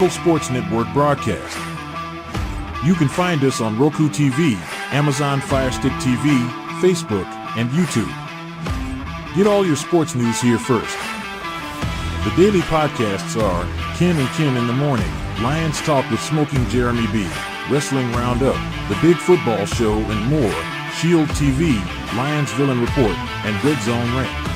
Sports Network broadcast. You can find us on Roku TV, Amazon Fire Stick TV, Facebook, and YouTube. Get all your sports news here first. The daily podcasts are Ken and Ken in the Morning, Lions Talk with Smoking Jeremy B, Wrestling Roundup, The Big Football Show, and more, Shield TV, Lions Villain Report, and Red Zone Rant.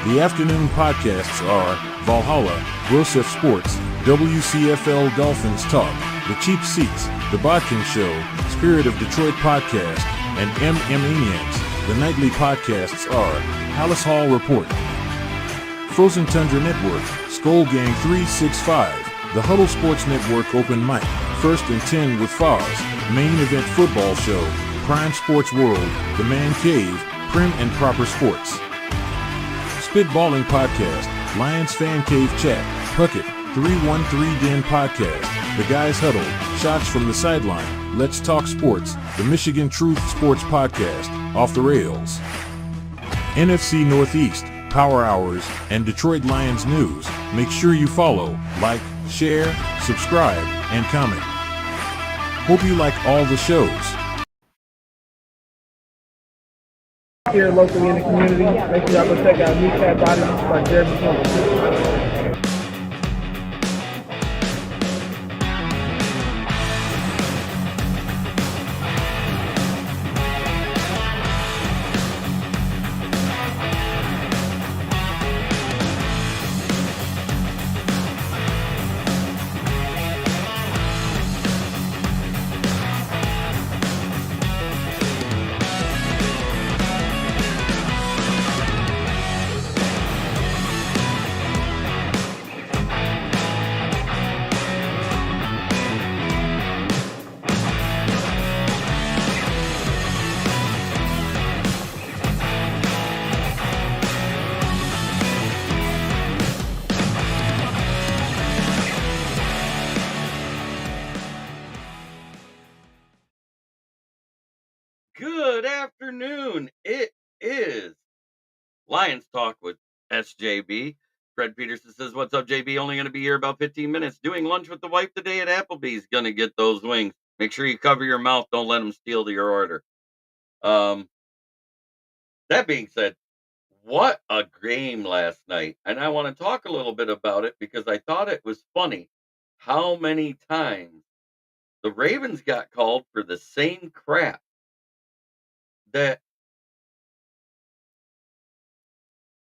The afternoon podcasts are Valhalla, Grosef Sports, WCFL Dolphins Talk, The Cheap Seats, The Bodkin Show, Spirit of Detroit Podcast, and Maniacs. The nightly podcasts are Hallis Hall Report, Frozen Tundra Network, Skull Gang 365, The Huddle Sports Network Open Mic, First and 10 with Foz, Main Event Football Show, Prime Sports World, The Man Cave, Prim and Proper Sports. Spitballing Podcast, Lions Fan Cave Chat, Puckett, 313 Den Podcast, The Guys Huddle, Shots from the Sideline, Let's Talk Sports, The Michigan Truth Sports Podcast, Off the Rails, NFC Northeast, Power Hours, and Detroit Lions News. Make sure you follow, like, share, subscribe, and comment. Hope you like all the shows. Here locally in the community, make sure y'all go check out New Cat Body by Jeremy Campbell. Good afternoon. It is Lions Talk with SJB. Fred Peterson says, "What's up, JB? Only going to be here about 15 minutes. Doing lunch with the wife today at Applebee's. Going to get those wings. Make sure you cover your mouth. Don't let them steal your order." That being said, what a game last night. And I want to talk a little bit about it because I thought it was funny how many times the Ravens got called for the same crap that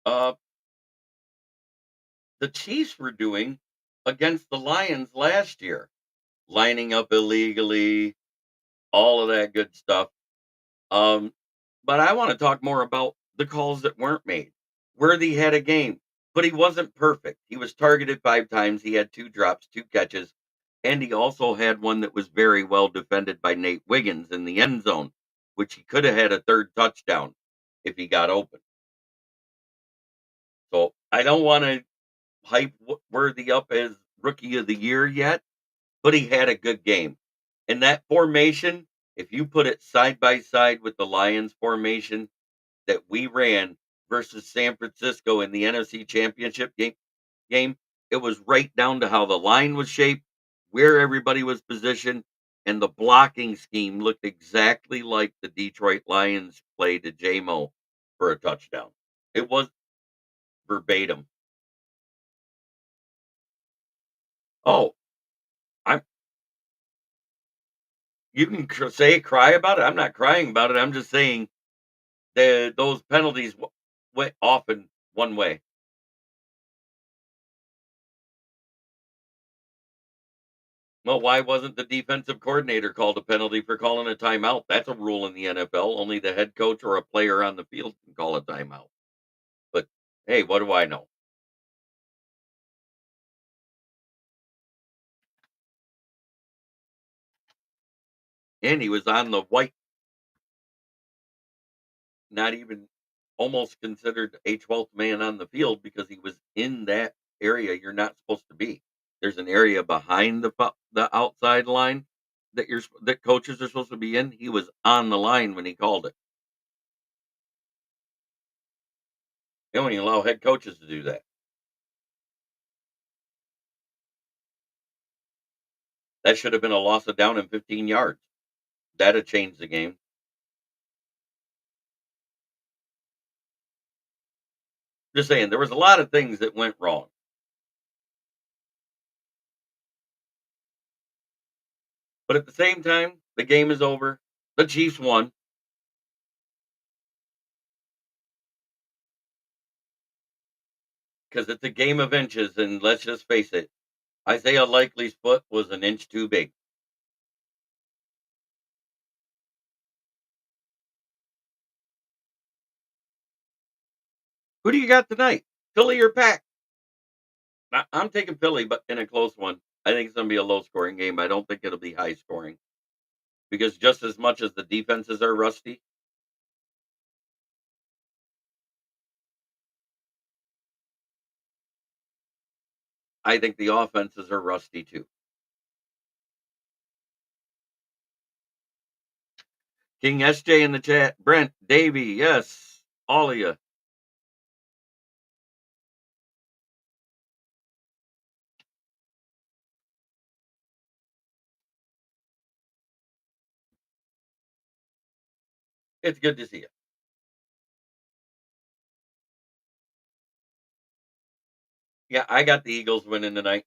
uh, the Chiefs were doing against the Lions last year, lining up illegally, all of that good stuff. But I want to talk more about the calls that weren't made. Worthy had a game, but he wasn't perfect. He was targeted 5 times. He had 2 drops, 2 catches, and he also had one that was very well defended by Nate Wiggins in the end zone, which he could have had a 3rd touchdown if he got open. So I don't want to hype Worthy up as Rookie of the Year yet, but he had a good game. And that formation, if you put it side by side with the Lions formation that we ran versus San Francisco in the NFC Championship game, it was right down to how the line was shaped, where everybody was positioned, and the blocking scheme looked exactly like the Detroit Lions play to J-Mo for a touchdown. It was verbatim. Oh, I'm you can cry about it. I'm not crying about it. I'm just saying those penalties went often one way. Well, why wasn't the defensive coordinator called a penalty for calling a timeout? That's a rule in the NFL. Only the head coach or a player on the field can call a timeout. But hey, what do I know? And he was on the white, not even almost considered a 12th man on the field because he was in that area you're not supposed to be. There's an area behind the outside line that coaches are supposed to be in. He was on the line when he called it. They don't even allow head coaches to do that. That should have been a loss of down and 15 yards. That'd change the game. Just saying, there was a lot of things that went wrong. But at the same time, the game is over. The Chiefs won. Because it's a game of inches, and let's just face it, Isaiah Likely's foot was an inch too big. Who do you got tonight? Philly or Pack? I'm taking Philly, but in a close one. I think it's going to be a low scoring game. I don't think it'll be high scoring because just as much as the defenses are rusty, I think the offenses are rusty too. King SJ in the chat. Brent, Davey, yes, all of you. It's good to see you. Yeah, I got the Eagles winning tonight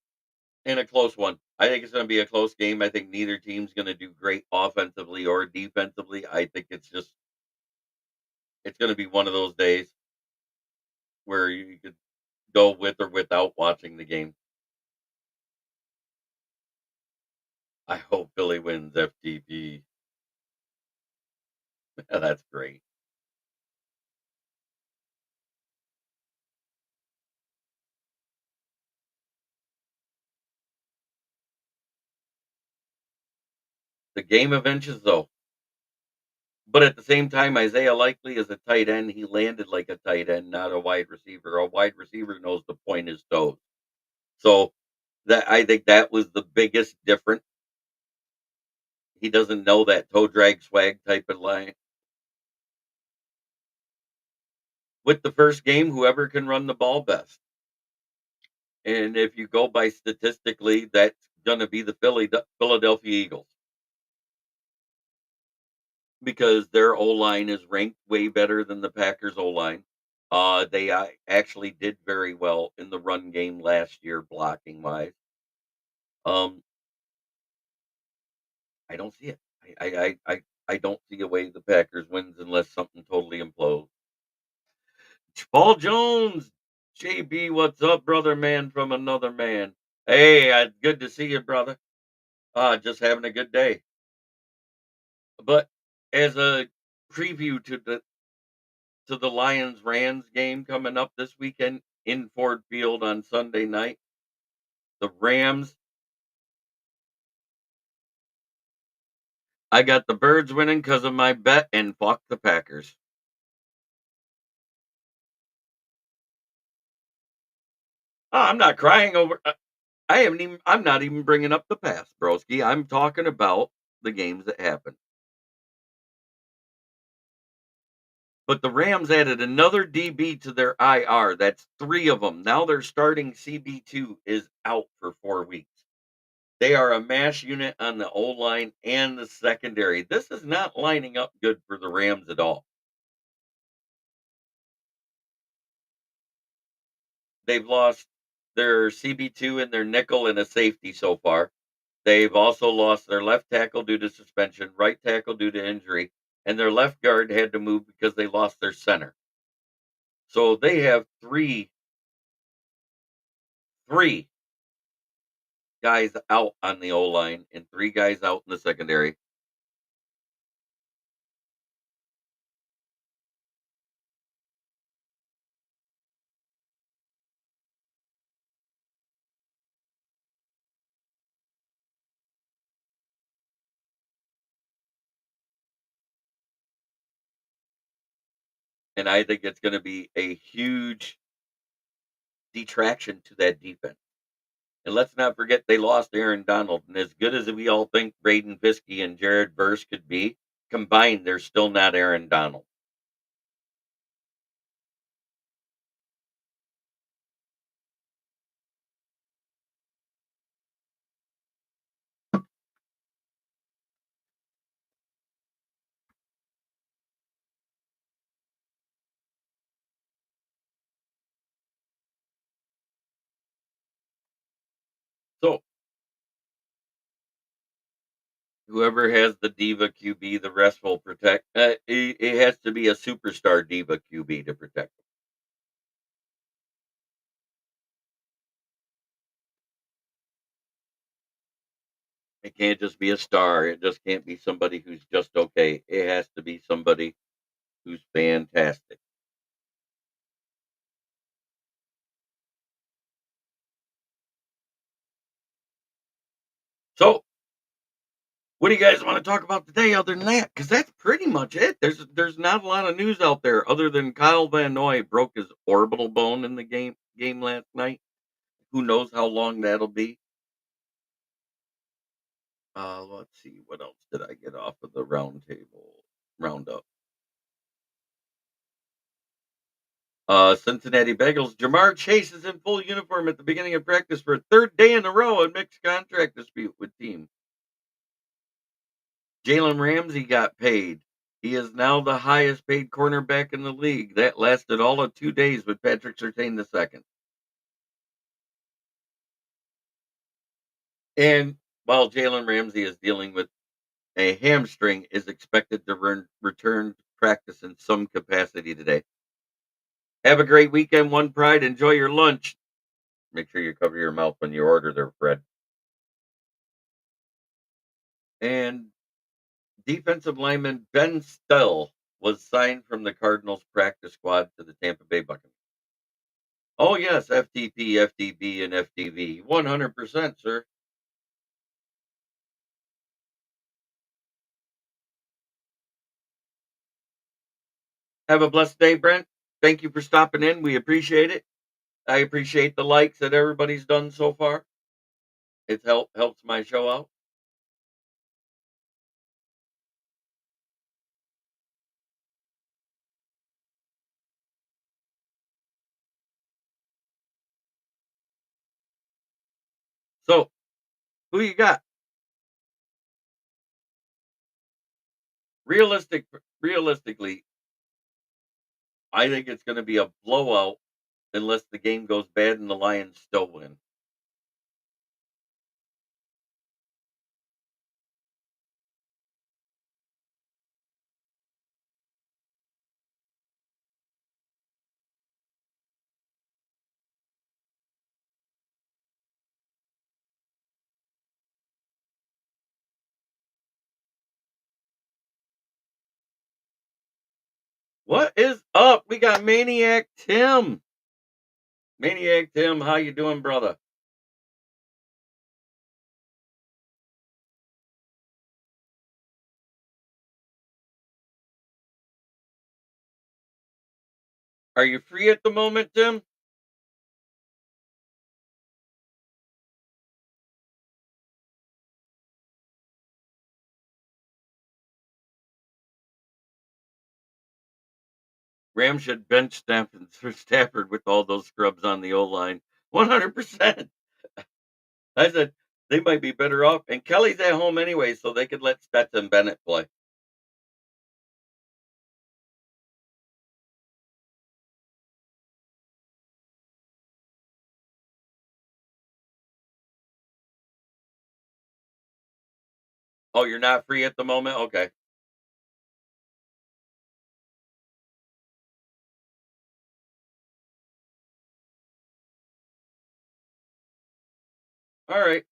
in a close one. I think it's going to be a close game. I think neither team's going to do great offensively or defensively. I think it's going to be one of those days where you could go with or without watching the game. I hope Philly wins FTP. That's great. The game of inches, though. But at the same time, Isaiah Likely is a tight end. He landed like a tight end, not a wide receiver. A wide receiver knows to point his toes. So that I think that was the biggest difference. He doesn't know that toe drag swag type of line. With the first game, whoever can run the ball best. And if you go by statistically, that's going to be the Philadelphia Eagles because their O line is ranked way better than the Packers O line. They actually did very well in the run game last year, blocking wise. Um, I don't see it. I don't see a way the Packers wins unless something totally implodes. Paul Jones, JB, what's up, brother man from another man? Hey, good to see you, brother. Just having a good day. But as a preview to the Lions Rams game coming up this weekend in Ford Field on Sunday night, the Rams. I got the Birds winning because of my bet and fuck the Packers. I'm not crying over. I haven't even. I'm not even bringing up the past, broski. I'm talking about the games that happened. But the Rams added another DB to their IR. That's three of them. Now their starting CB2 is out for 4 weeks. They are a mash unit on the O line and the secondary. This is not lining up good for the Rams at all. They've lost their CB2 and their nickel and a safety so far. They've also lost their left tackle due to suspension, right tackle due to injury, and their left guard had to move because they lost their center. So they have three guys out on the O line and three guys out in the secondary. And I think it's going to be a huge detraction to that defense. And let's not forget they lost Aaron Donald. And as good as we all think Braden Fiskey and Jared Verse could be, combined, they're still not Aaron Donald. Whoever has the diva QB, the rest will protect. It has to be a superstar diva QB to protect them. It can't just be a star. It just can't be somebody who's just okay. It has to be somebody who's fantastic. So, what do you guys want to talk about today other than that? Because that's pretty much it. There's not a lot of news out there other than Kyle Van Noy broke his orbital bone in the game last night. Who knows how long that'll be? Let's see. What else did I get off of the roundup? Cincinnati Bengals. Jamar Chase is in full uniform at the beginning of practice for a third day in a row. A mixed contract dispute with team. Jalen Ramsey got paid. He is now the highest paid cornerback in the league. That lasted all of 2 days with Patrick Surtain II. And while Jalen Ramsey is dealing with a hamstring, is expected to return to practice in some capacity today. Have a great weekend, One Pride. Enjoy your lunch. Make sure you cover your mouth when you order their bread. And defensive lineman Ben Stell was signed from the Cardinals practice squad to the Tampa Bay Buccaneers. Oh, yes, FTP, FTB, and FTV. 100%, sir. Have a blessed day, Brent. Thank you for stopping in. We appreciate it. I appreciate the likes that everybody's done so far. It helps my show out. So, who you got? Realistically, I think it's going to be a blowout unless the game goes bad and the Lions still win. What is up? We got Maniac Tim. Maniac Tim, how you doing, brother? Are you free at the moment, Tim? Rams should bench Stafford with all those scrubs on the O line. 100%. I said they might be better off. And Kelly's at home anyway, so they could let Stetson Bennett play. Oh, you're not free at the moment? Okay. All right.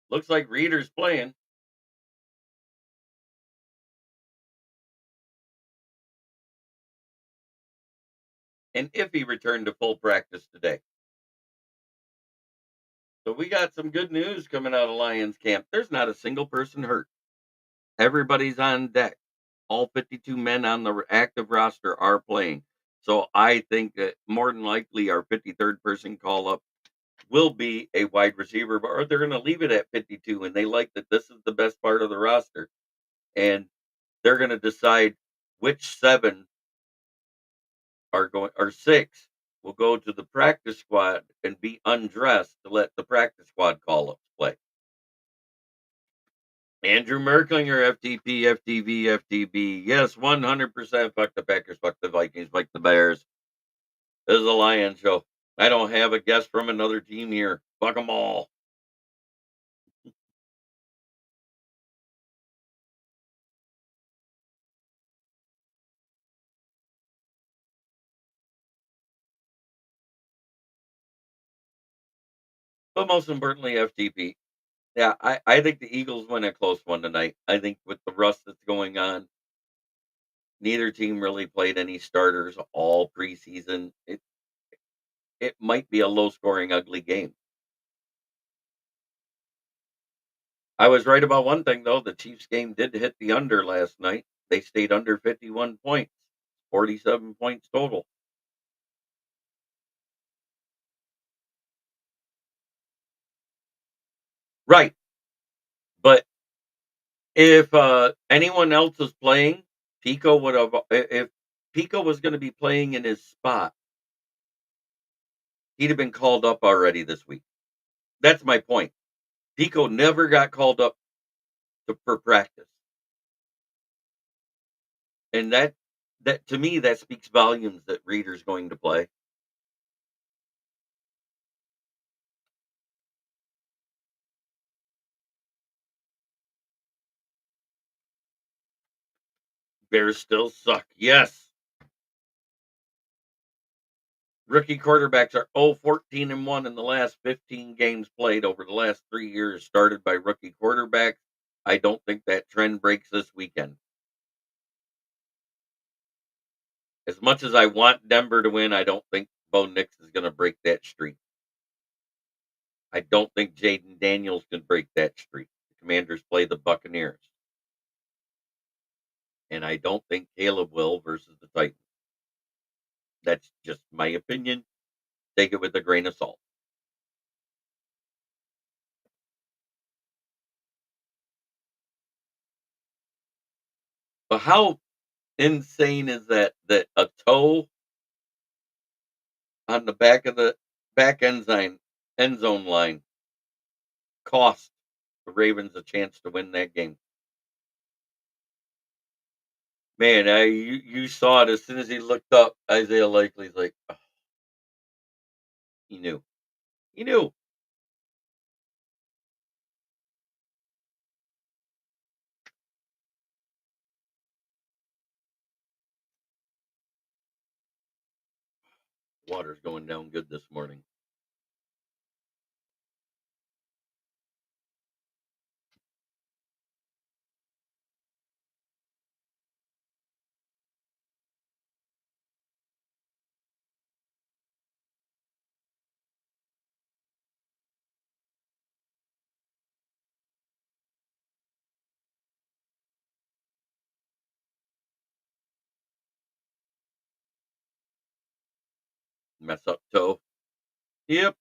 Looks like Reader's playing. And if he returned to full practice today. So we got some good news coming out of Lions camp. There's not a single person hurt. Everybody's on deck. All 52 men on the active roster are playing. So I think that more than likely our 53rd person call up will be a wide receiver, or they're going to leave it at 52 and they like that this is the best part of the roster. And they're going to decide which 7 are going, or 6 will go to the practice squad and be undressed to let the practice squad call ups play. Andrew Merklinger, FTP, FTV, FTB. Yes, 100%. Fuck the Packers, fuck the Vikings, fuck the Bears. This is a Lion show. I don't have a guest from another team here. Fuck them all. But most importantly, FTP. Yeah, I think the Eagles win a close one tonight. I think with the rust that's going on, neither team really played any starters all preseason. It might be a low scoring, ugly game. I was right about one thing though. The Chiefs game did hit the under last night. They stayed under 51 points, 47 points total. Right. But if anyone else was playing, Pico would have if Pico was going to be playing in his spot, he'd have been called up already this week. That's my point. Pico never got called up for practice. And that to me that speaks volumes that Reeder's going to play. Bears still suck. Yes. Rookie quarterbacks are 0-14-1 in the last 15 games played over the last 3 years, started by rookie quarterbacks. I don't think that trend breaks this weekend. As much as I want Denver to win, I don't think Bo Nix is going to break that streak. I don't think Jaden Daniels can break that streak. The Commanders play the Buccaneers. And I don't think Caleb will versus the Titans. That's just my opinion. Take it with a grain of salt. But how insane is that a toe on the back of the back end zone line cost the Ravens a chance to win that game? Man, you saw it as soon as he looked up. Isaiah Likely's like, oh, he knew, he knew. Water's going down good this morning. Mess up toe. Yep.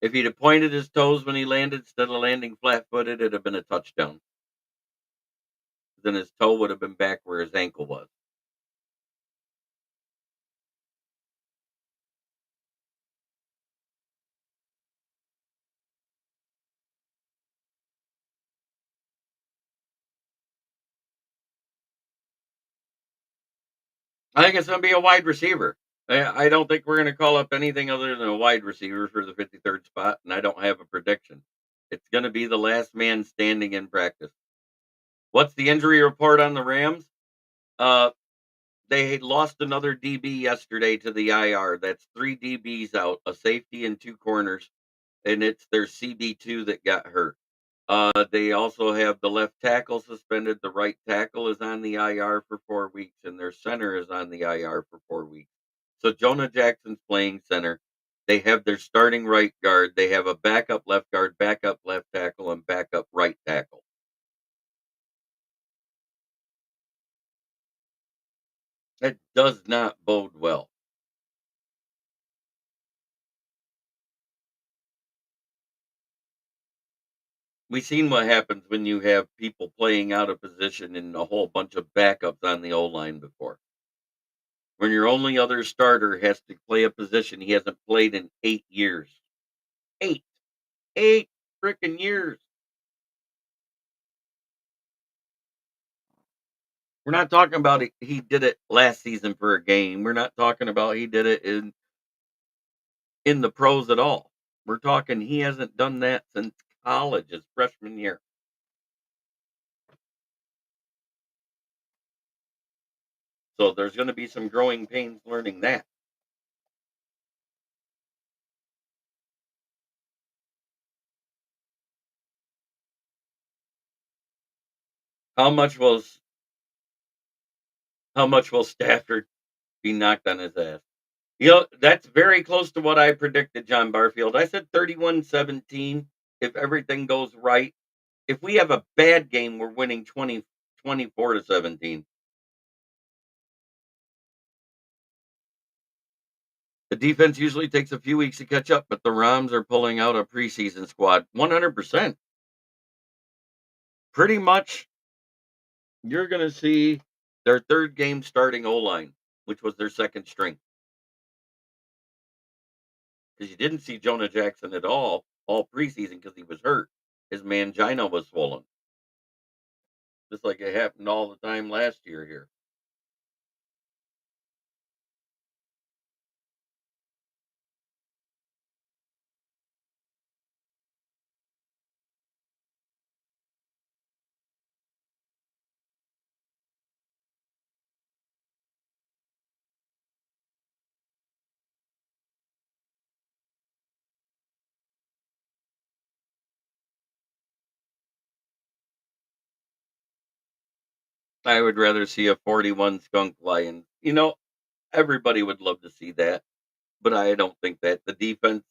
If he'd have pointed his toes when he landed instead of landing flat footed, it'd have been a touchdown. Then his toe would have been back where his ankle was. I think it's going to be a wide receiver. I don't think we're going to call up anything other than a wide receiver for the 53rd spot, and I don't have a prediction. It's going to be the last man standing in practice. What's the injury report on the Rams? Uh, they lost another DB yesterday to the IR. That's 3 DBs out, a safety and 2 corners, and it's their CB2 that got hurt. They also have the left tackle suspended. The right tackle is on the IR for 4 weeks, and their center is on the IR for 4 weeks. So Jonah Jackson's playing center. They have their starting right guard. They have a backup left guard, backup left tackle, and backup right tackle. That does not bode well. We've seen what happens when you have people playing out of position and a whole bunch of backups on the O line before. When your only other starter has to play a position he hasn't played in 8 years. Eight. 8 freaking years. We're not talking about he did it last season for a game. We're not talking about he did it in the pros at all. We're talking he hasn't done that since college, his freshman year. So there's going to be some growing pains learning that. How much will how much will Stafford be knocked on his ass? That's very close to what I predicted, John Barfield. I said 31-17 if everything goes right. If we have a bad game, we're winning 24-17. The defense usually takes a few weeks to catch up, but the Rams are pulling out a preseason squad 100%. Pretty much, you're going to see their third game starting O-line, which was their second string. Because you didn't see Jonah Jackson at all preseason because he was hurt. His mangina was swollen, just like it happened all the time last year here. I would rather see a 41 skunk lion. Everybody would love to see that, but I don't think that the defense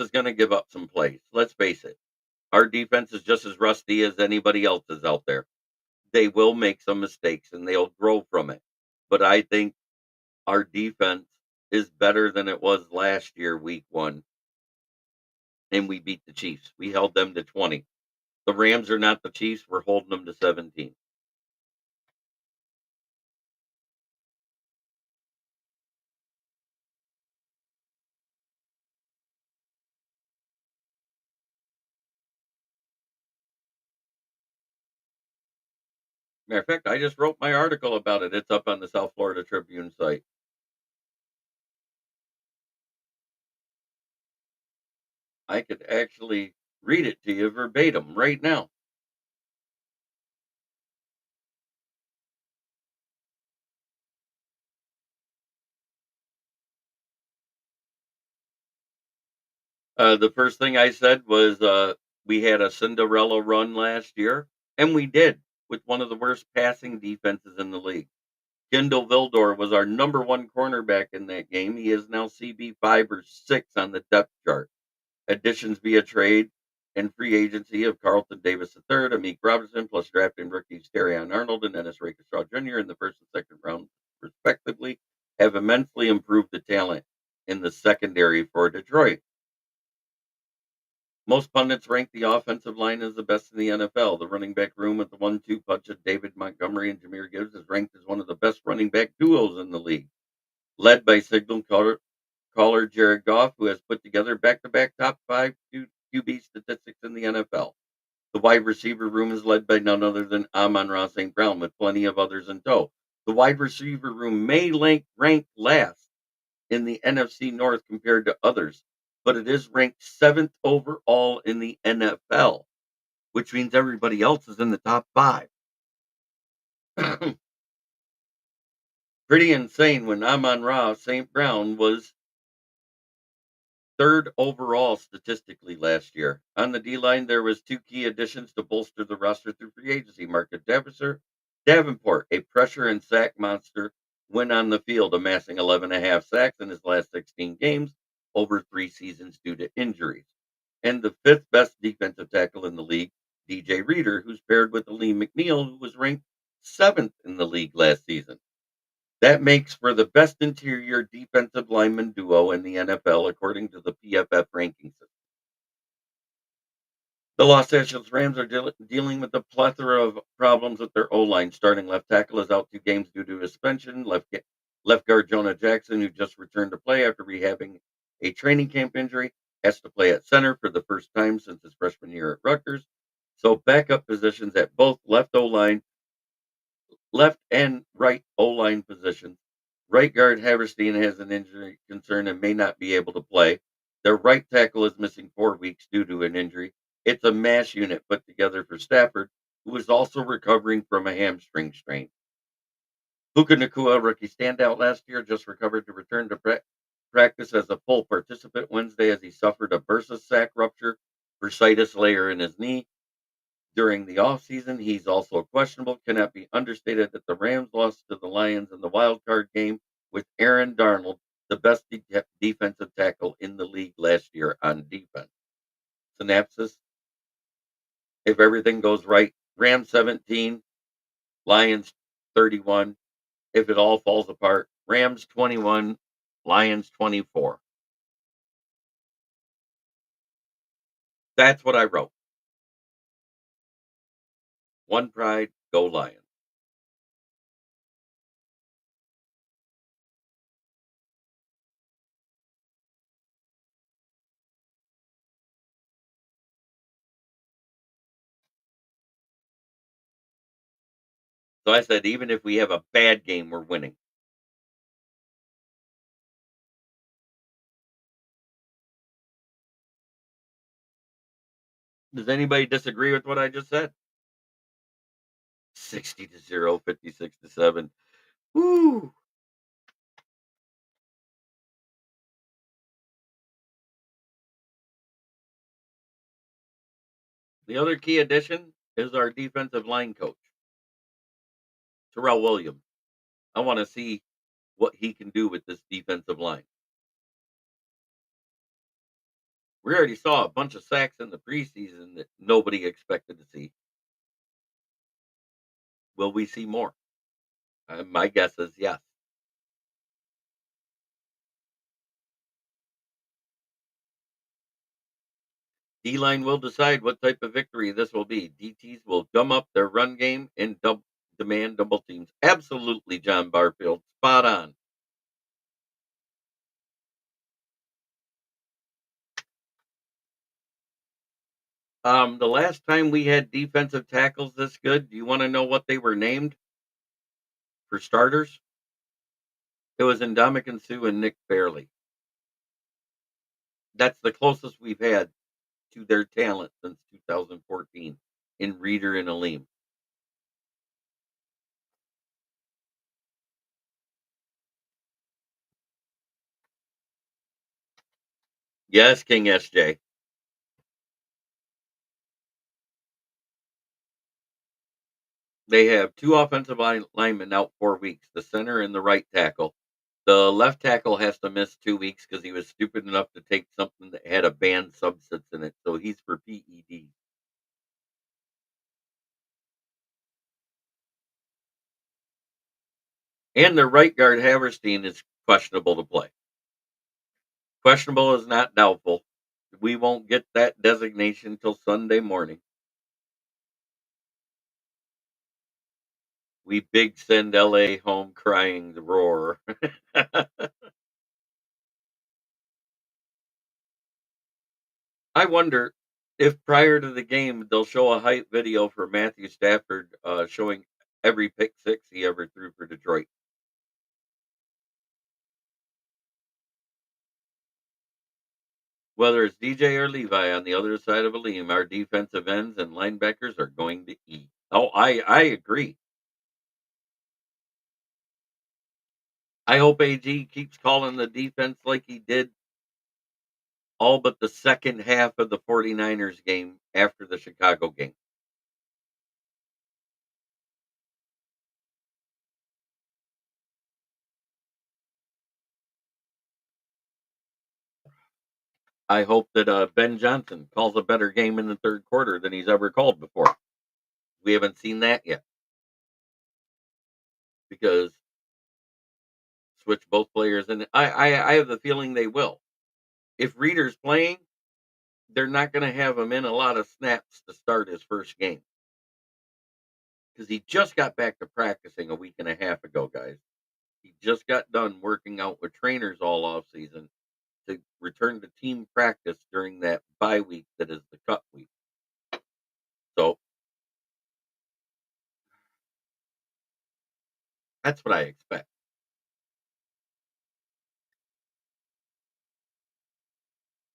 is going to give up some plays. Let's face it. Our defense is just as rusty as anybody else's out there. They will make some mistakes and they'll grow from it. But I think our defense is better than it was last year, week 1, and we beat the Chiefs. We held them to 20. The Rams are not the Chiefs. We're holding them to 17. Matter of fact, I just wrote my article about it. It's up on the South Florida Tribune site. I could actually read it to you verbatim right now. The first thing I said was we had a Cinderella run last year, and we did with one of the worst passing defenses in the league. Kendall Vildor was our number one cornerback in that game. He is now CB 5 or 6 on the depth chart. Additions via trade and free agency of Carlton Davis III, Amik Robinson, plus drafting rookies Terrion Arnold and Ennis Rakestraw Jr. in the first and second round, respectively, have immensely improved the talent in the secondary for Detroit. Most pundits rank the offensive line as the best in the NFL. The running back room with the 1-2 punch of David Montgomery and Jameer Gibbs is ranked as one of the best running back duos in the league, led by signal caller Jared Goff, who has put together back-to-back top 5 QB statistics in the NFL. The wide receiver room is led by none other than Amon-Ra St. Brown, with plenty of others in tow. The wide receiver room may rank last in the NFC North compared to others, but it is ranked 7th overall in the NFL, which means everybody else is in the top 5. Pretty insane when Amon-Ra St. Brown was 3rd overall statistically last year. On the D-line, there was 2 key additions to bolster the roster through free agency. Marcus Davenport, a pressure and sack monster, went on the field, amassing 11.5 sacks in his last 16 games over 3 seasons due to injuries. And the 5th best defensive tackle in the league, DJ Reader, who's paired with Oline McNeil, who was ranked 7th in the league last season. That makes for the best interior defensive lineman duo in the NFL, according to the PFF ranking system. The Los Angeles Rams are dealing with a plethora of problems with their O-line. Starting left tackle is out 2 games due to suspension. Left guard Jonah Jackson, who just returned to play after rehabbing a training camp injury, has to play at center for the first time since his freshman year at Rutgers. So backup positions at both left O-line Left and right O-line positions. Right guard Haverstein has an injury concern and may not be able to play. Their right tackle is missing 4 weeks due to an injury. It's a mass unit put together for Stafford, who is also recovering from a hamstring strain. Puka Nakua, rookie standout last year, just recovered to return to practice as a full participant Wednesday as he suffered a bursa sac rupture bursitis layer in his knee. During the offseason, he's also questionable. Cannot be understated that the Rams lost to the Lions in the wild card game with Aaron Darnold, the best defensive tackle in the league last year on defense. Synopsis: if everything goes right, Rams 17, Lions 31. If it all falls apart, Rams 21, Lions 24. That's what I wrote. One pride, go Lions. So I said, even if we have a bad game, we're winning. Does anybody disagree with what I just said? 60-0, 56-7. Woo! The other key addition is our defensive line coach, Terrell Williams. I want to see what he can do with this defensive line. We already saw a bunch of sacks in the preseason that nobody expected to see. Will we see more? My guess is yes. D-line will decide what type of victory this will be. DTs will gum up their run game and demand double teams. Absolutely, John Barfield. Spot on. The last time we had defensive tackles this good, do you want to know what they were named for starters? It was Ndamukong Suh and Nick Fairley. That's the closest we've had to their talent since 2014 in Reeder and Oline. Yes, King SJ. They have two offensive linemen out 4 weeks, the center and the right tackle. The left tackle has to miss 2 weeks because he was stupid enough to take something that had a banned substance in it. So he's for PED. And their right guard, Haverstein, is questionable to play. Questionable is not doubtful. We won't get that designation till Sunday morning. We big send LA home crying the roar. I wonder if prior to the game they'll show a hype video for Matthew Stafford showing every pick six he ever threw for Detroit. Whether it's DJ or Levi on the other side of Aleem, our defensive ends and linebackers are going to eat. Oh, I agree. I hope AG keeps calling the defense like he did all but the second half of the 49ers game after the Chicago game. I hope that Ben Johnson calls a better game in the third quarter than he's ever called before. We haven't seen that yet because switch both players, and I have the feeling they will. If Reeder's playing, they're not going to have him in a lot of snaps to start his first game because he just got back to practicing a week and a half ago, guys. He just got done working out with trainers all off season to return to team practice during that bye week that is the cut week. So That's what I expect.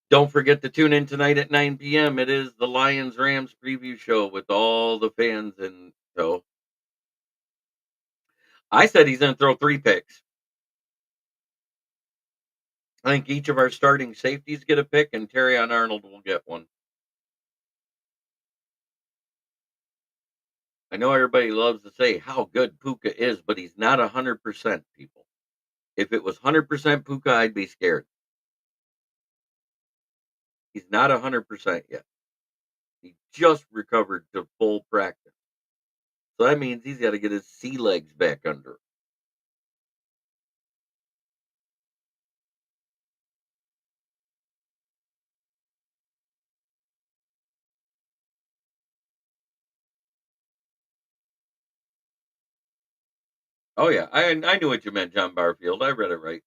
Don't forget to tune in tonight at 9 p.m. It is the Lions Rams preview show with all the fans. And so I said he's going to throw 3 picks. I think each of our starting safeties get a pick, and Terry on Arnold will get one. I know everybody loves to say how good Puka is, but he's not 100%, people. If it was 100% Puka, I'd be scared. He's not 100% yet. He just recovered to full practice. So that means he's got to get his sea legs back under. Oh, yeah. I knew what you meant, John Barfield. I read it right.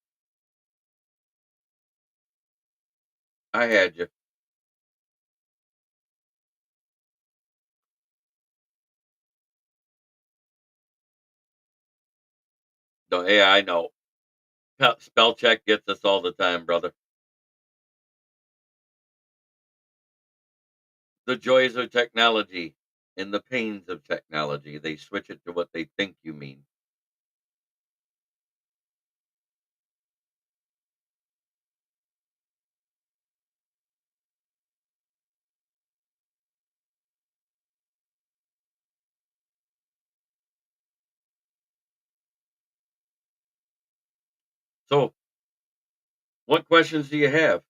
I had you. No, yeah, I know. Spell check gets us all the time, brother. The joys of technology and the pains of technology. They switch it to what they think you mean. So, what questions do you have?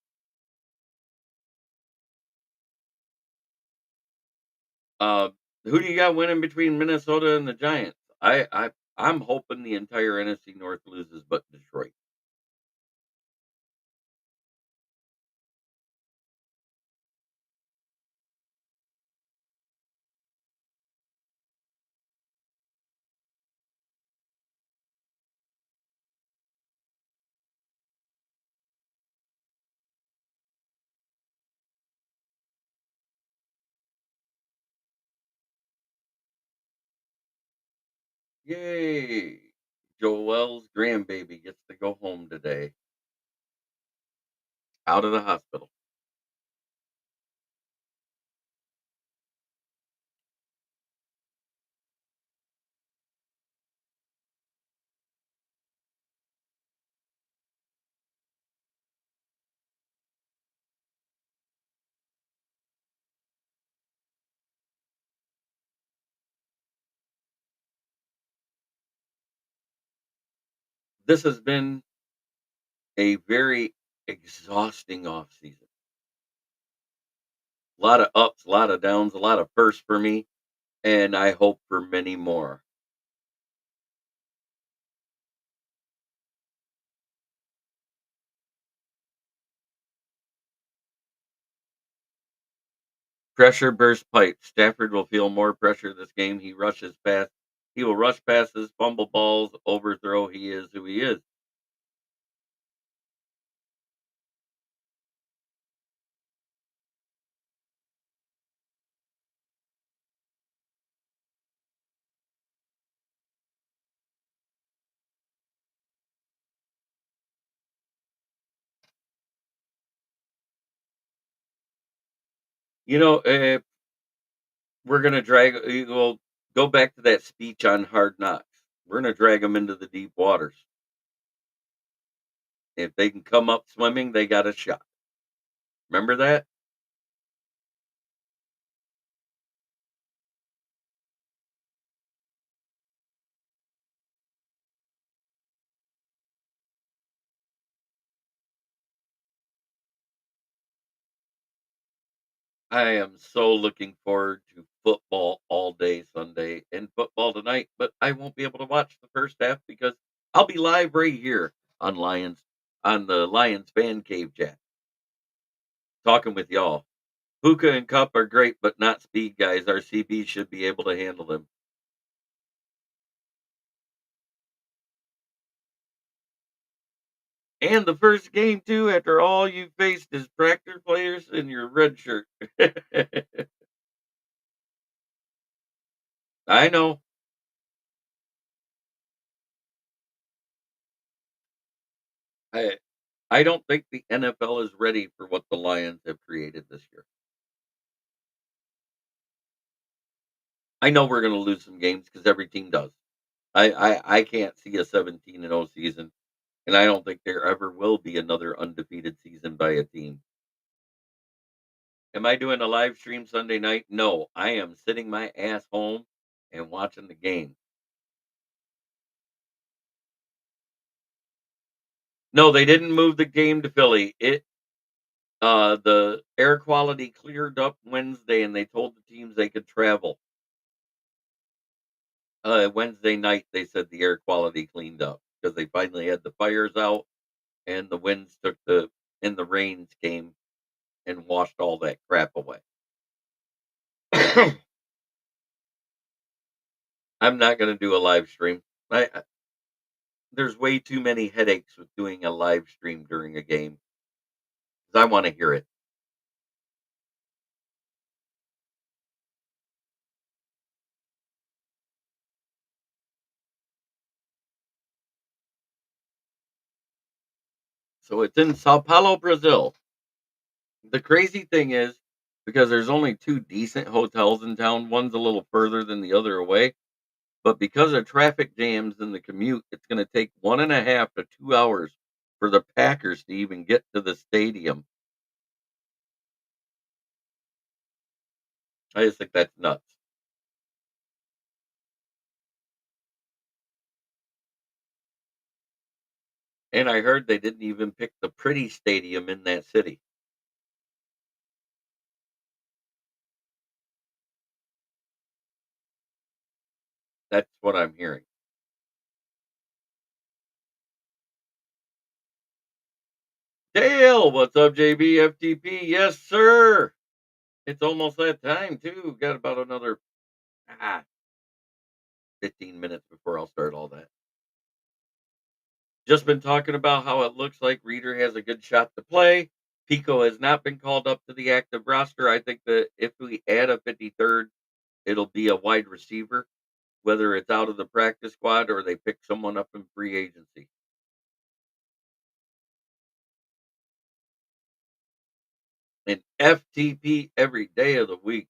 Uh, who do you got winning between Minnesota and the Giants? I'm hoping the entire NFC North loses, but Detroit. Yay! Joel's grandbaby gets to go home today, out of the hospital. This has been a very exhausting off season. A lot of ups, a lot of downs, a lot of firsts for me, and I hope for many more. Pressure burst pipes. Stafford will feel more pressure this game. He rushes past. He will rush passes, fumble balls, overthrow. He is who he is. We're gonna drag. We'll go back to that speech on Hard Knocks. We're gonna drag them into the deep waters. If they can come up swimming, they got a shot. Remember that? I am so looking forward to football all day Sunday and football tonight, but I won't be able to watch the first half because I'll be live right here on the Lions fan cave chat, talking with y'all. Puka and Cup are great, but not speed guys. Our CB should be able to handle them. And the first game too, after all you faced is tractor players in your red shirt. I know. I I don't think the NFL is ready for what the Lions have created this year. I know we're gonna lose some games because every team does. I can't see a 17-0 season, and I don't think there ever will be another undefeated season by a team. Am I doing a live stream Sunday night? No, I am sitting my ass home and watching the game. No, they didn't move the game to Philly. The air quality cleared up Wednesday, and they told the teams they could travel. Wednesday night, they said the air quality cleaned up because they finally had the fires out, and the winds took the and the rains came and washed all that crap away. I'm not gonna do a live stream. I There's way too many headaches with doing a live stream during a game 'cause I wanna hear it. So it's in Sao Paulo, Brazil. The crazy thing is, because there's only 2 decent hotels in town, one's a little further than the other away, but because of traffic jams and the commute, it's gonna take 1.5 to 2 hours for the Packers to even get to the stadium. I just think that's nuts. And I heard they didn't even pick the pretty stadium in that city. That's what I'm hearing. Dale, what's up, JB, FTP? Yes, sir. It's almost that time, too. Got about another ah, 15 minutes before I'll start all that. Just been talking about how it looks like Reeder has a good shot to play. Pico has not been called up to the active roster. I think that if we add a 53rd, it'll be a wide receiver, whether it's out of the practice squad or they pick someone up in free agency. And FTP every day of the week.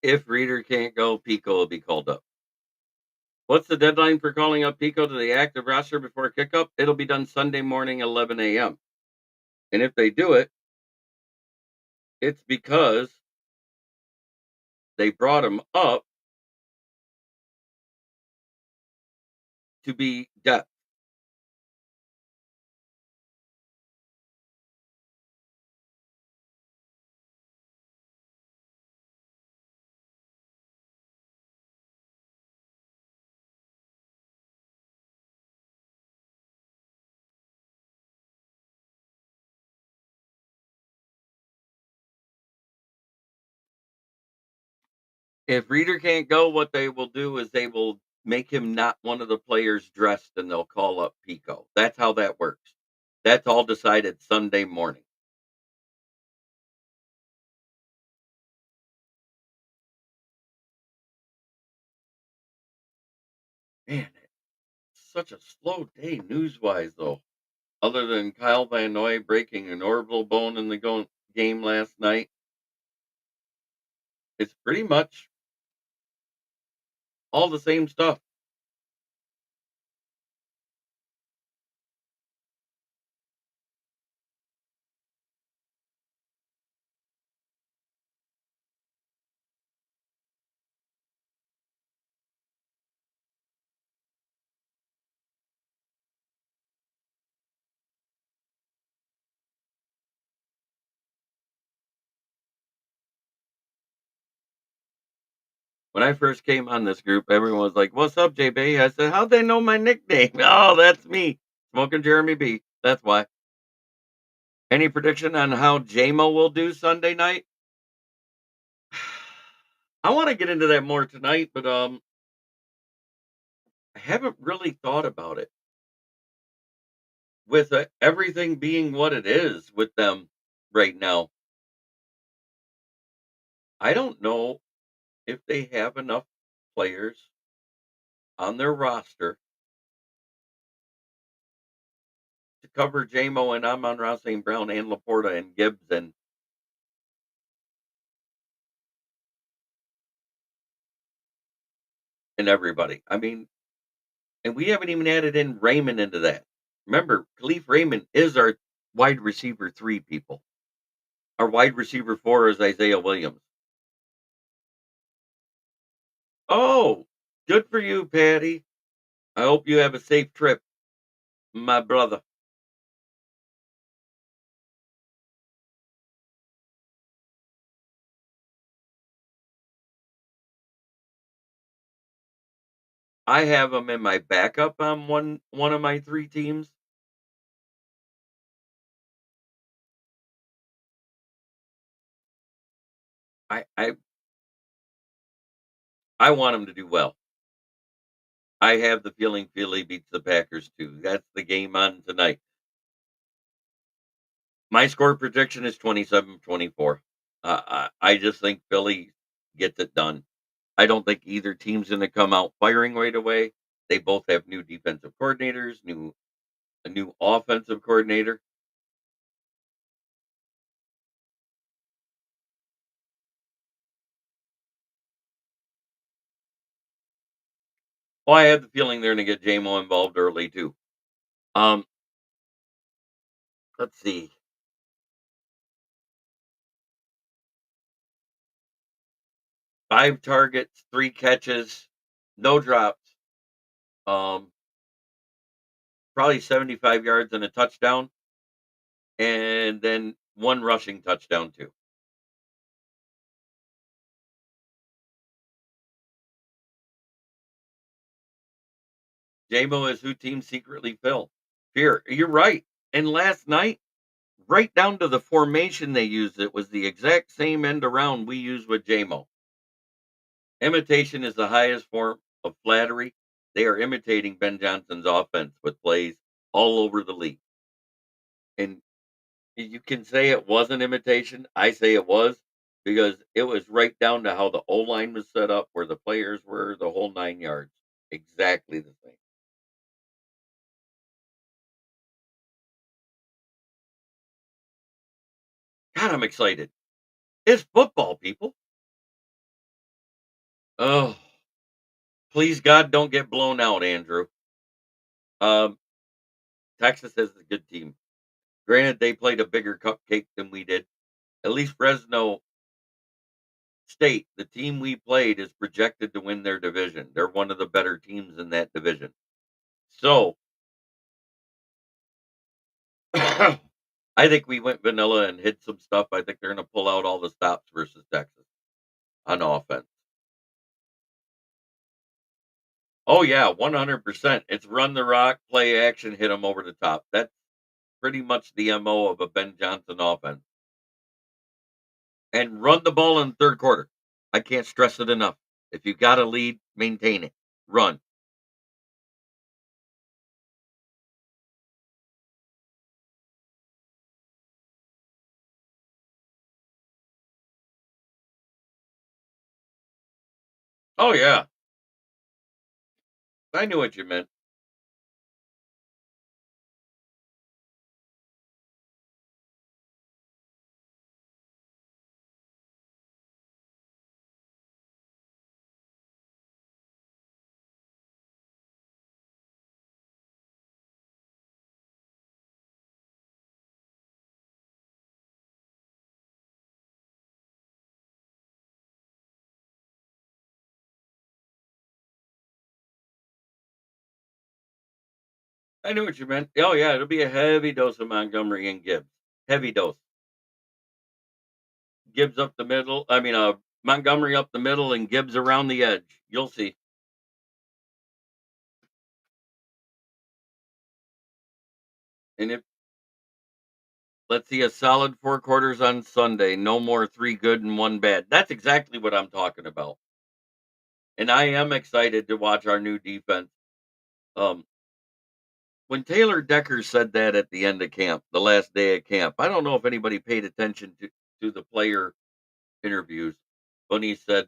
If Reeder can't go, Pico will be called up. What's the deadline for calling up Pico to the active roster before kickoff? It'll be done Sunday morning, 11 a.m. And if they do it, it's because they brought him up to be depth. If Reeder can't go, what they will do is they will make him not one of the players dressed and they'll call up Pico. That's how that works. That's all decided Sunday morning. Man, it's such a slow day news-wise, though. Other than Kyle Van Noy breaking an orbital bone in the game last night, it's pretty much all the same stuff. When I first came on this group, everyone was like, "What's up, JB?" I said, "How'd they know my nickname?" "Oh, that's me, Smoking Jeremy B. That's why." Any prediction on how JMO will do Sunday night? I want to get into that more tonight, but I haven't really thought about it. With everything being what it is with them right now, I don't know if they have enough players on their roster to cover JMO and Amon-Ra St. Brown and Laporta and Gibbs and everybody. I mean, and we haven't even added in Raymond into that. Remember, Khalif Raymond is our wide receiver 3, people. Our wide receiver 4 is Isaiah Williams. Oh, good for you, Patty. I hope you have a safe trip, my brother. I have him in my backup on one of my 3 teams. I I want him to do well. I have the feeling Philly beats the Packers too. That's the game on tonight. My score prediction is 27-24. I just think Philly gets it done. I don't think either team's going to come out firing right away. They both have new defensive coordinators, a new offensive coordinator. Oh, I have the feeling they're going to get JMO involved early too. Um, let's see. 5 targets, 3 catches, no drops. Um, Probably 75 yards and a touchdown, and then 1 rushing touchdown too. JMO is who teams secretly fear. You're right. And last night, right down to the formation they used, it was the exact same end around we use with JMO. Imitation is the highest form of flattery. They are imitating Ben Johnson's offense with plays all over the league. And you can say it wasn't imitation. I say it was because it was right down to how the O line was set up, where the players were, the whole 9 yards. Exactly the same. God, I'm excited. It's football, people. Oh, please, God, don't get blown out, Andrew. Um, Texas is a good team. Granted, they played a bigger cupcake than we did. At least Fresno State, the team we played, is projected to win their division. They're one of the better teams in that division. So, I think we went vanilla and hit some stuff. I think they're going to pull out all the stops versus Texas on offense. Oh, yeah, 100%. It's run the rock, play action, hit them over the top. That's pretty much the MO of a Ben Johnson offense. And run the ball in the third quarter. I can't stress it enough. If you got a lead, maintain it. Run. Oh, yeah. I knew what you meant. I knew what you meant. Oh yeah, it'll be a heavy dose of Montgomery and Gibbs. Heavy dose. Gibbs up the middle. I mean, Montgomery up the middle and Gibbs around the edge. You'll see. And if let's see a solid 4 quarters on Sunday, no more 3 good and 1 bad. That's exactly what I'm talking about. And I am excited to watch our new defense. Um, when Taylor Decker said that at the end of camp, the last day of camp, I don't know if anybody paid attention to the player interviews when he said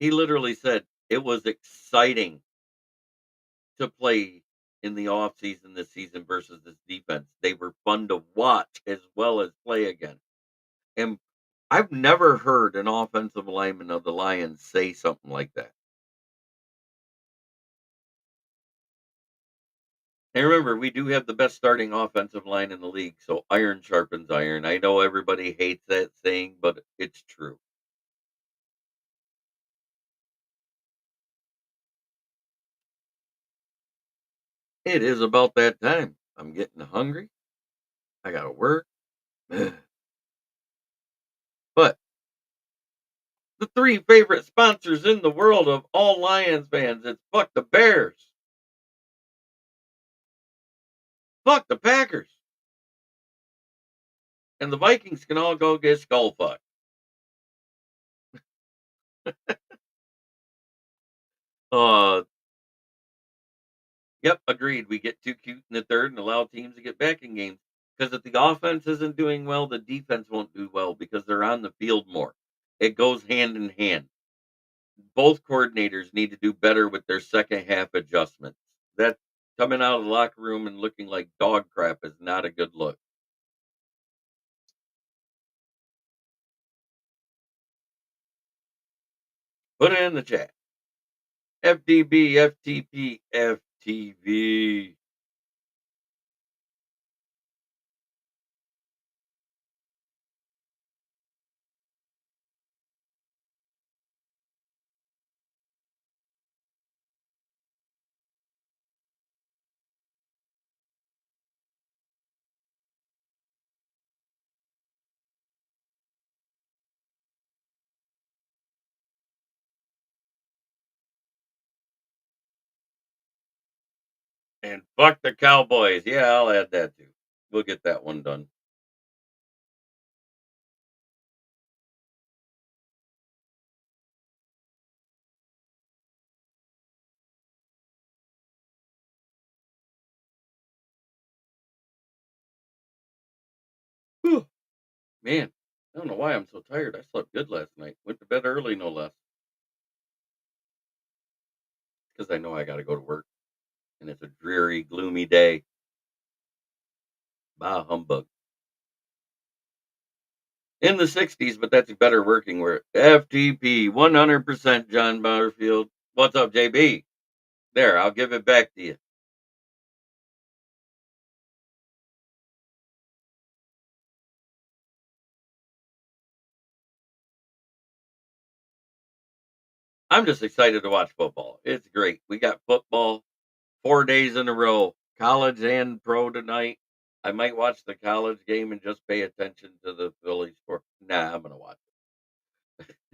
he literally said it was exciting to play in the offseason this season versus this defense. They were fun to watch as well as play again. And I've never heard an offensive lineman of the Lions say something like that. And remember, we do have the best starting offensive line in the league, so iron sharpens iron. I know everybody hates that saying, but it's true. It is about that time. I'm getting hungry. I got to work. But the 3 favorite sponsors in the world of all Lions fans, it's fuck the Bears, fuck the Packers, and the Vikings can all go get skull fucked. Uh, yep, agreed. We get too cute in the third and allow teams to get back in games. Because if the offense isn't doing well, the defense won't do well because they're on the field more. It goes hand in hand. Both coordinators need to do better with their second half adjustments. That coming out of the locker room and looking like dog crap is not a good look. Put it in the chat. FDB, FTP, FTV. And fuck the Cowboys. Yeah, I'll add that too. We'll get that one done. Whew. Man, I don't know why I'm so tired. I slept good last night. Went to bed early, no less. Because I know I got to go to work. And it's a dreary, gloomy day. Bah, humbug. In the 60s, but that's a better working word. FTP, 100% John Butterfield. What's up, JB? There, I'll give it back to you. I'm just excited to watch football. It's great. We got football 4 days in a row, college and pro tonight. I might watch the college game and just pay attention to the Phillies for. Nah, I'm gonna watch it.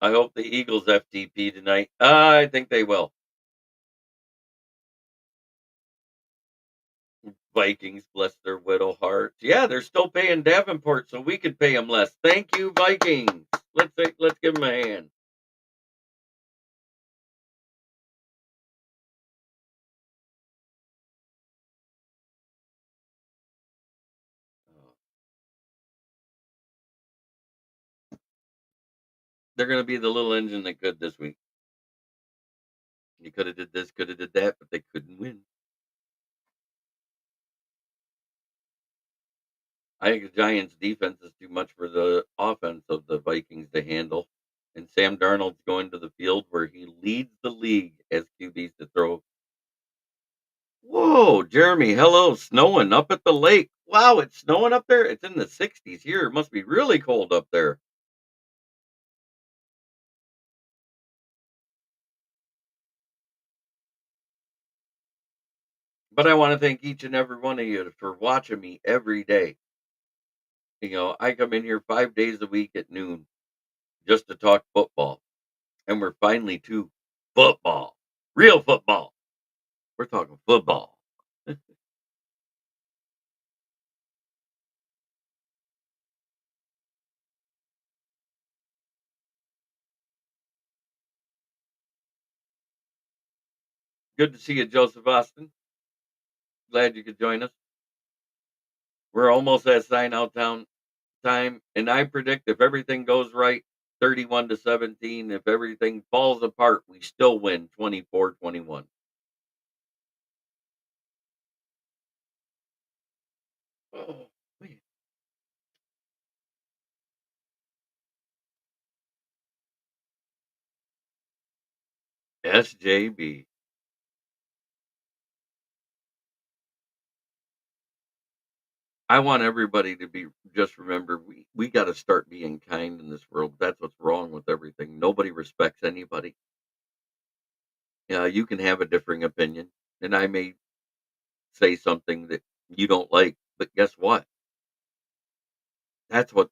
I hope the Eagles FTP tonight. I think they will. Vikings, bless their widow hearts. Yeah, they're still paying Davenport, so we could pay them less. Thank you, Vikings. Let's give them a hand. They're gonna be the little engine that could this week. You coulda did this, coulda did that, but they couldn't win. I think the Giants' defense is too much for the offense of the Vikings to handle, and Sam Darnold's going to the field where he leads the league as QBs to throw. Whoa, Jeremy, hello, snowing up at the lake. Wow, it's snowing up there? It's in the 60s here. It must be really cold up there. But I wanna thank each and every one of you for watching me every day. I come in here 5 days a week at noon just to talk football, and we're finally to football, real football. We're talking football. Good to see you, Joseph Austin. Glad you could join us. We're almost at sign out town time, and I predict if everything goes right, 31-17. If everything falls apart, we still win 24-21. Oh, wait. SJB. I want everybody to be just remember we got to start being kind in this world. That's what's wrong with everything. Nobody respects anybody. Yeah, you can have a differing opinion, and I may say something that you don't like, but guess what? That's what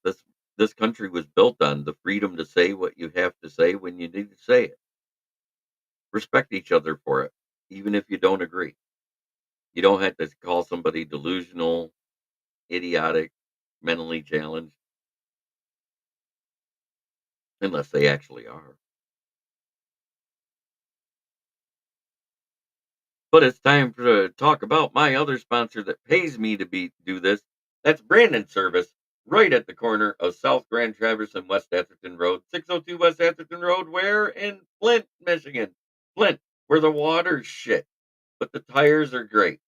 this country was built on, the freedom to say what you have to say when you need to say it. Respect each other for it, even if you don't agree. You don't have to call somebody delusional, idiotic, mentally challenged, unless they actually are. But it's time to talk about my other sponsor that pays me to do this. That's Brandon Service, right at the corner of South Grand Traverse and West Atherton Road, 602 West Atherton Road, where in Flint, Michigan. Flint, where the water's shit, but the tires are great.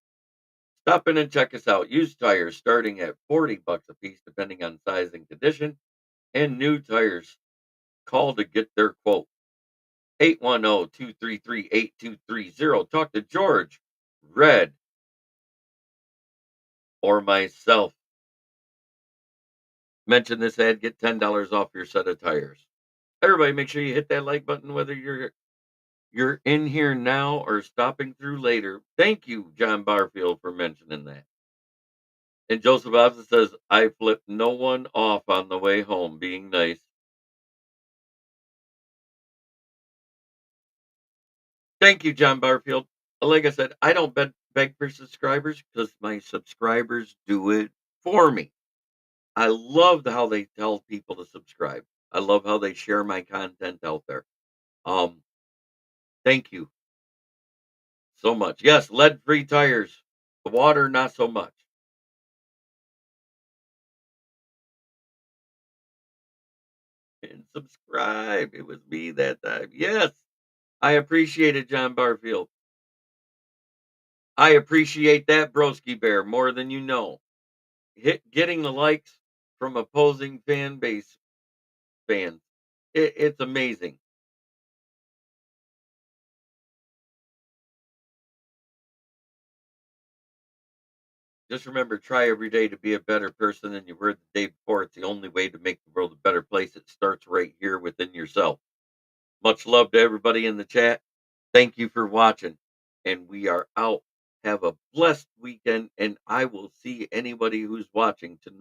Stop in and check us out. Used tires starting at $40 a piece, depending on size and condition, and new tires. Call to get their quote. 810-233-8230. Talk to George, Red, or myself. Mention this ad, get $10 off your set of tires. Everybody make sure you hit that like button whether you're in here now or stopping through later. Thank you, John Barfield, for mentioning that. And Joseph Obson says, I flipped no one off on the way home, being nice. Thank you, John Barfield. Like I said, I don't beg for subscribers because my subscribers do it for me. I love how they tell people to subscribe. I love how they share my content out there. Um, Thank you so much. Yes, lead-free tires. The water, not so much. And subscribe. It was me that time. Yes, I appreciate it, John Barfield. I appreciate that, Broski Bear, more than you know. Getting the likes from opposing fan base fans. It's amazing. Just remember, try every day to be a better person than you were the day before. It's the only way to make the world a better place. It starts right here within yourself. Much love to everybody in the chat. Thank you for watching. And we are out. Have a blessed weekend. And I will see anybody who's watching tonight.